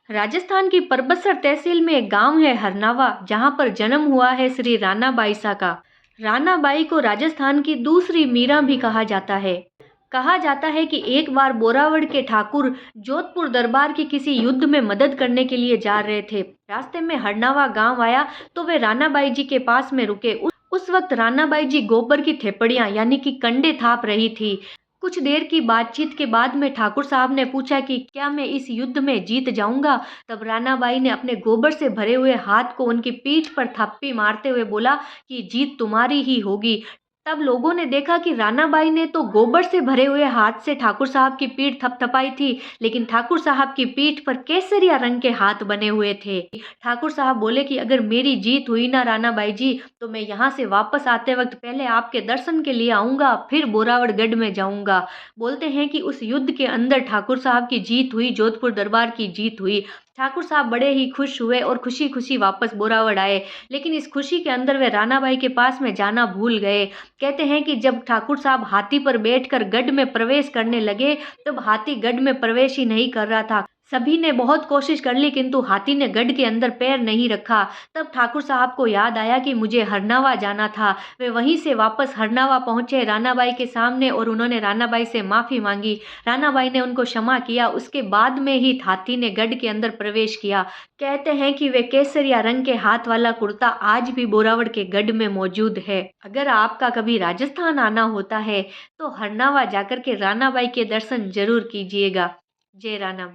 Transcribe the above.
राजस्थान की परबतसर तहसील में एक गांव है हरनावा, जहां पर जन्म हुआ है श्री राणा बाईसा का। राणा बाई को राजस्थान की दूसरी मीरा भी कहा जाता है। कहा जाता है कि एक बार बोरावड़ के ठाकुर जोधपुर दरबार की किसी युद्ध में मदद करने के लिए जा रहे थे। रास्ते में हरनावा गांव आया तो वे राणा बाई जी के पास में रुके। उस वक्त राणा बाई जी गोबर की थेपड़ियां यानी कि कंडे थाप रही थी। कुछ देर की बातचीत के बाद में ठाकुर साहब ने पूछा कि क्या मैं इस युद्ध में जीत जाऊंगा। तब रानाबाई ने अपने गोबर से भरे हुए हाथ को उनकी पीठ पर थप्पी मारते हुए बोला कि जीत तुम्हारी ही होगी। तब लोगों ने देखा कि रानाबाई ने तो गोबर से भरे हुए हाथ से ठाकुर साहब की पीठ थपथपाई थी, लेकिन ठाकुर साहब की पीठ पर केसरिया रंग के हाथ बने हुए थे। ठाकुर साहब बोले कि अगर मेरी जीत हुई ना रानाबाई जी, तो मैं यहाँ से वापस आते वक्त पहले आपके दर्शन के लिए आऊंगा, फिर बोरावड़गढ़ में जाऊंगा। बोलते हैं कि उस युद्ध के अंदर ठाकुर साहब की जीत हुई, जोधपुर दरबार की जीत हुई। ठाकुर साहब बड़े ही खुश हुए और खुशी खुशी वापस बोरावड़ आए। लेकिन इस खुशी के अंदर वे रानाबाई के पास में जाना भूल गए। कहते हैं कि जब ठाकुर साहब हाथी पर बैठकर गढ़ में प्रवेश करने लगे, तब हाथी गढ़ में प्रवेश ही नहीं कर रहा था। सभी ने बहुत कोशिश कर ली, किंतु हाथी ने गढ़ के अंदर पैर नहीं रखा। तब ठाकुर साहब को याद आया कि मुझे हरनावा जाना था। वे वहीं से वापस हरनावा पहुंचे रानाबाई के सामने और उन्होंने रानाबाई से माफी मांगी। रानाबाई ने उनको क्षमा किया। उसके बाद में ही हाथी ने गढ़ के अंदर प्रवेश किया। कहते हैं कि वे केसरिया रंग के हाथ वाला कुर्ता आज भी बोरावड़ के गढ़ में मौजूद है। अगर आपका कभी राजस्थान आना होता है तो हरनावा जाकर के रानाबाई के दर्शन जरूर कीजिएगा। जय रानाबाई।